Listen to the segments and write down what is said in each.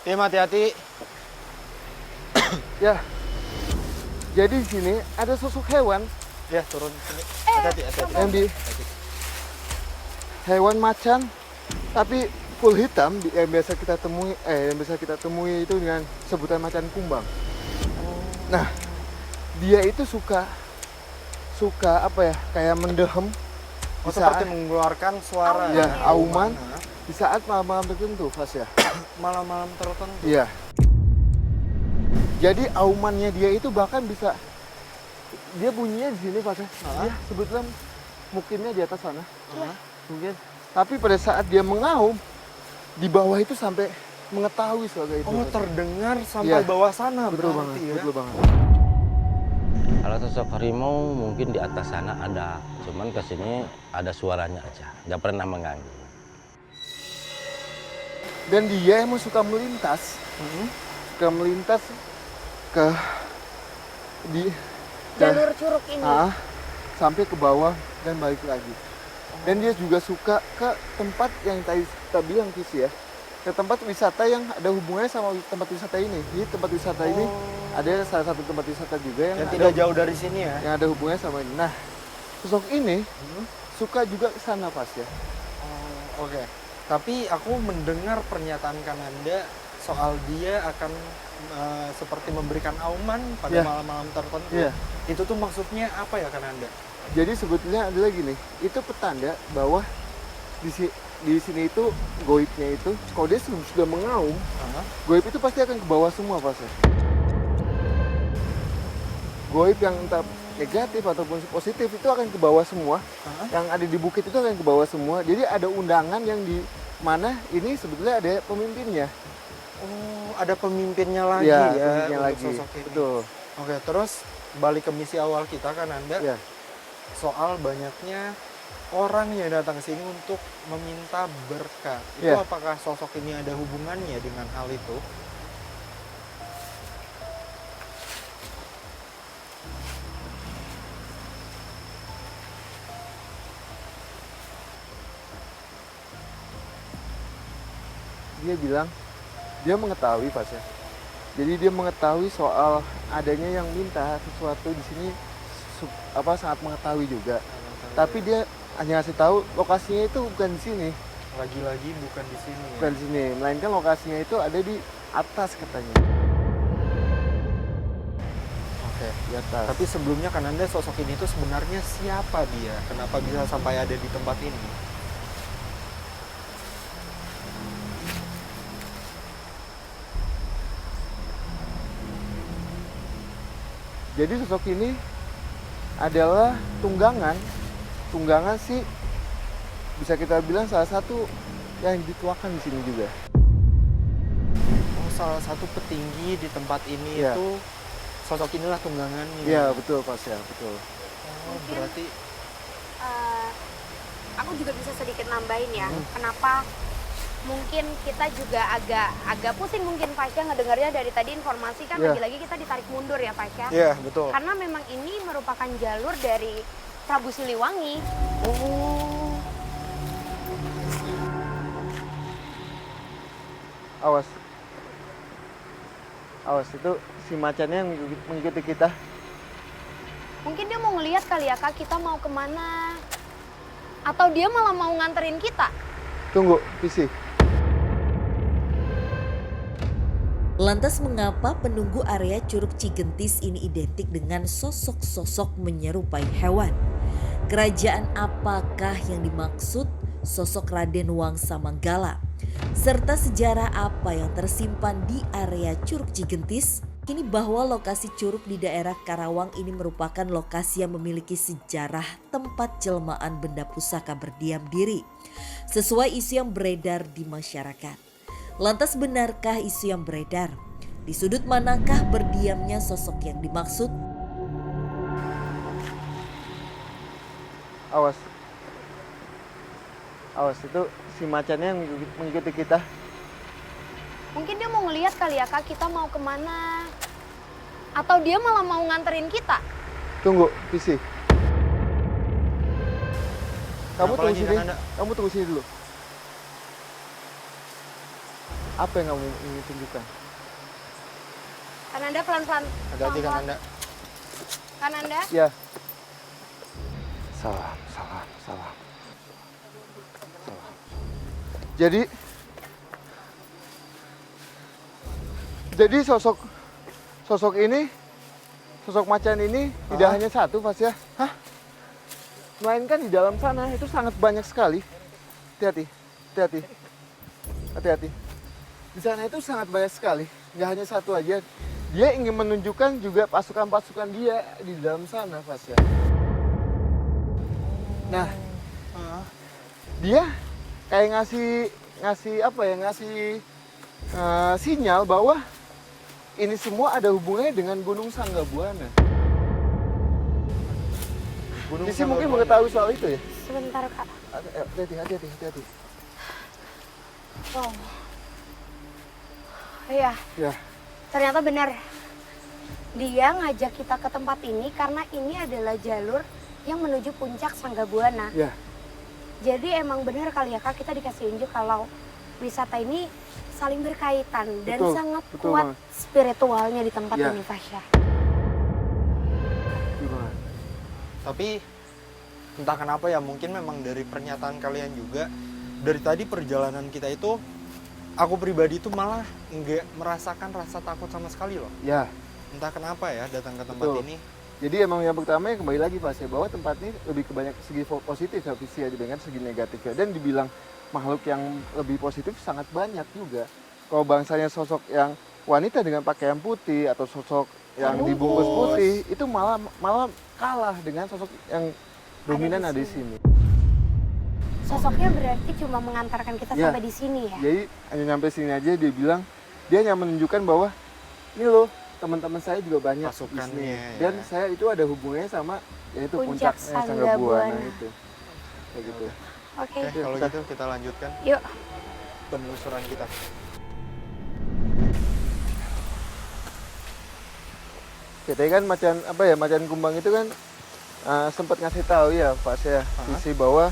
Tim, hati-hati. Ya, jadi di sini ada sosok hewan Ya, turun sini. Hati-hati, hati-hati. yang di hewan macan, tapi full hitam yang biasa kita temui itu dengan sebutan macan kumbang. Nah, dia itu suka apa ya? Kayak mendehem. Oh, Di seperti saat- mengeluarkan suara. Ya, auman Nah, di saat malam-malam tertentu, Fas ya. malam-malam tertentu. Iya. Jadi aumannya dia itu bahkan bisa dia bunyinya di sini Fas ya. Dia sebetulnya mungkinnya di atas sana. Mungkin. Tapi pada saat dia mengaum di bawah itu sampai mengetahui suara itu. Oh, Fas. terdengar sampai Iya. bawah sana Betul berarti banget, ya. betul banget. Kalau sosok harimau mungkin di atas sana ada, cuman ke sini ada suaranya aja, nggak pernah mengganggu. Dan dia emang suka melintas ke di Jalur curug ini. sampai ke bawah dan balik lagi. Dan dia juga suka ke tempat yang tadi kita bilang Kisi ya, ke tempat wisata yang ada hubungannya sama tempat wisata ini. Di tempat wisata ini ada salah satu tempat wisata juga Yang yang tidak jauh dari sini ya. yang ada hubungannya sama ini. Nah, sosok ini suka juga ke sana Pas ya. Oh, oke. Tapi aku mendengar pernyataan Kananda soal dia akan seperti memberikan auman pada Iya. malam-malam tertentu. Iya. Itu tuh maksudnya apa ya Kananda? Jadi sebetulnya adalah gini, itu petanda bahwa di sini itu goibnya itu, kalau dia sudah mengaum, goib itu pasti akan ke bawah semua Pas ya. Goib yang entah negatif ataupun positif itu akan ke bawah semua. Yang ada di bukit itu akan ke bawah semua. Jadi ada undangan yang di mana ini sebetulnya ada pemimpinnya. Oh, ada pemimpinnya lagi Iya, ya pemimpinnya untuk lagi. sosok ini. Betul. Oke, terus balik ke misi awal kita Kananda. Ya. Soal banyaknya orang yang datang ke sini untuk meminta berkat. Itu Iya. apakah sosok ini ada hubungannya dengan hal itu? Dia bilang dia mengetahui Pas ya. Jadi dia mengetahui soal adanya yang minta sesuatu di sini sangat mengetahui juga. Tapi dia hanya ngasih tahu lokasinya itu bukan di sini, Lagi-lagi bukan di sini ya. bukan di sini, melainkan lokasinya itu ada di atas katanya. Oke. Di atas. Tapi sebelumnya Kananda sosok ini tuh sebenarnya siapa dia? Kenapa bisa sampai ada di tempat ini? Jadi sosok ini adalah tunggangan. Tunggangan sih bisa kita bilang salah satu yang dituakan di sini juga. Oh, salah satu petinggi di tempat ini Iya. itu sosok inilah tunggangannya. Iya betul Pas ya, betul. Oh, berarti Aku juga bisa sedikit nambahin ya. Kenapa mungkin kita juga agak pusing mungkin Pasha ngedengarnya dari tadi informasi kan Iya. lagi-lagi kita ditarik mundur ya Pasha. iya, betul. Karena memang ini merupakan jalur dari Prabu Siliwangi. Oh. Awas. Awas itu si macannya yang mengikuti kita. Mungkin dia mau ngelihat kali ya Kak kita mau kemana. Atau dia malah mau nganterin kita. Tunggu, Visi. Lantas mengapa penunggu area Curug Cigentis ini identik dengan sosok-sosok menyerupai hewan? Kerajaan apakah yang dimaksud sosok Raden Wangsa Manggala? Serta sejarah apa yang tersimpan di area Curug Cigentis? Kini bahwa lokasi curug di daerah Karawang ini merupakan lokasi yang memiliki sejarah tempat jelmaan benda pusaka berdiam diri. Sesuai isu yang beredar di masyarakat. Lantas benarkah isu yang beredar? Di sudut manakah berdiamnya sosok yang dimaksud? Awas. Awas itu si macannya yang mengikuti kita. Mungkin dia mau ngelihat kali ya Kak kita mau kemana. Atau dia malah mau nganterin kita. Tunggu, Visi. Kamu Kenapa tunggu lagi, sini. Kananda? Kamu tunggu sini dulu. Apa yang kamu ingin tunjukkan? Kananda pelan-pelan. Hati-hati kan Pelan-pelan. Anda. Kananda. Ya. Salam, salam, salam. Salam. Jadi sosok ini, sosok macan ini tidak hanya satu, Mas ya. Hah? Melainkan di dalam sana itu sangat banyak sekali. Hati-hati, hati-hati, hati-hati. Di sana itu sangat banyak sekali, nggak hanya satu aja. Dia ingin menunjukkan juga pasukan-pasukan dia di dalam sana, Mas ya. Nah, dia kayak ngasih apa ya, sinyal bahwa ini semua ada hubungannya dengan Gunung Sanggabuana. Sisi mungkin mengetahui soal itu ya? Sebentar, Kak. Hati-hati. Wow. Iya, Ya, ternyata benar. Dia ngajak kita ke tempat ini karena ini adalah jalur yang menuju puncak Sanggabuana. ya. Jadi emang benar kali ya Kak, kita dikasih unjuk kalau wisata ini saling berkaitan dan Betul, sangat betul kuat banget. spiritualnya di tempat Ya. ini, Fasya. Gimana? Tapi entah kenapa ya, mungkin memang dari pernyataan kalian juga, dari tadi perjalanan kita itu, aku pribadi itu malah nggak merasakan rasa takut sama sekali loh. Ya, Entah kenapa ya datang ke tempat betul. ini. Jadi emang yang pertama ya kembali lagi Pak ya, bahwa tempat ini lebih ke banyak segi positif ya visi ya dibandingkan segi negatifnya. Dan dibilang makhluk yang lebih positif sangat banyak juga. Kalau bangsanya sosok yang wanita dengan pakaian putih atau sosok yang dibungkus putih itu malah kalah dengan sosok yang dominan ada di sini. Sosoknya berarti cuma mengantarkan kita Ya. sampai di sini ya. Jadi hanya nyampe sini aja dia bilang dia hanya menunjukkan bahwa ini loh teman-teman saya juga banyak di Pasukannya, sini. ya. Dan saya itu ada hubungannya sama yaitu Puncak puncaknya Sanggabuana. Sanggabuana itu. Kayak gitu. Oke, Oke, kalau kita- gitu kita lanjutkan yuk. penelusuran kita. Kita kan macan kumbang itu kan sempat ngasih tahu ya Pak saya visi bahwa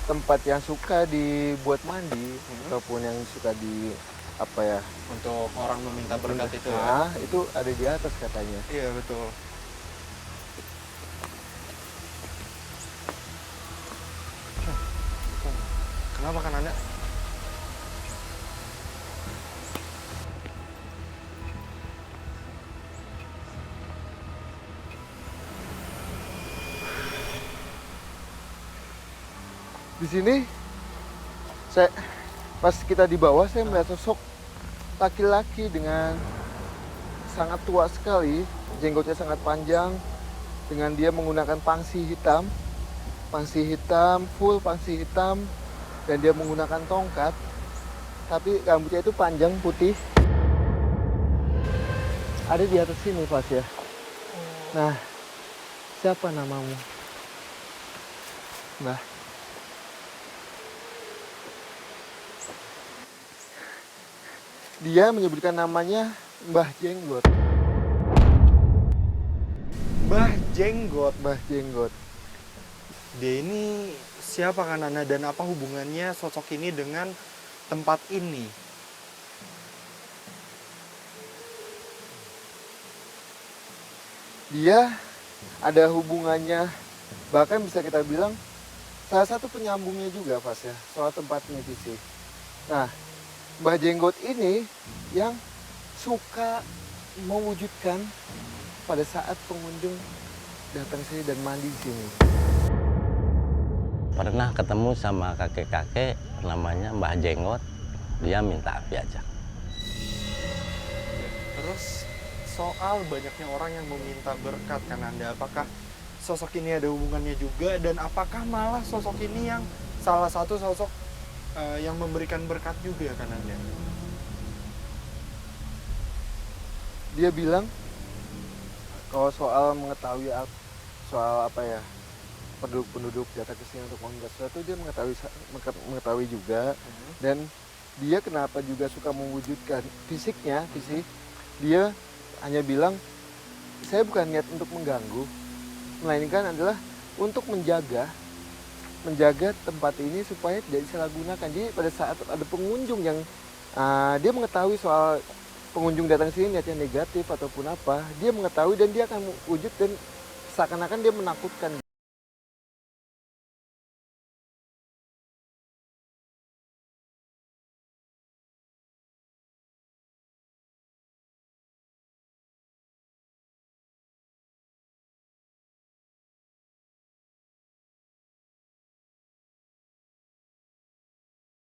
tempat yang suka dibuat mandi ataupun yang suka di Untuk orang meminta berkat itu ya. nah, itu ada di atas katanya. Iya betul. Kenapa kan Anda? Di sini pas kita di bawah saya melihat sosok laki-laki dengan sangat tua sekali, jenggotnya sangat panjang, dengan dia menggunakan pangsi hitam, full pangsi hitam, dan dia menggunakan tongkat, tapi rambutnya itu panjang putih. Ada di atas sini Pas ya. Nah, siapa namamu? Nah, dia menyebutkan namanya Mbah Jenggot. Mbah Jenggot. Mbah Jenggot. Dia ini siapa kan Anda dan apa hubungannya sosok ini dengan tempat ini? Dia ada hubungannya, bahkan bisa kita bilang salah satu penyambungnya juga Pas ya, soal tempatnya sih. Nah, Mbah Jenggot ini yang suka mewujudkan pada saat pengunjung datang sini dan mandi di sini. Pernah ketemu sama kakek-kakek namanya Mbah Jenggot, dia minta api aja. Terus soal banyaknya orang yang meminta berkat kan Anda, apakah sosok ini ada hubungannya juga dan apakah malah sosok ini yang salah satu sosok yang memberikan berkat juga kan Anda? Dia bilang kalau soal mengetahui soal penduduk datang ke sini untuk meminta sesuatu, dia mengetahui juga. Dan dia kenapa juga suka mewujudkan fisik, dia hanya bilang saya bukan niat untuk mengganggu, melainkan adalah untuk menjaga tempat ini supaya tidak disalahgunakan. Jadi pada saat ada pengunjung yang Dia mengetahui soal pengunjung datang sini niatnya negatif ataupun apa, dia mengetahui dan dia akan wujud dan seakan-akan dia menakutkan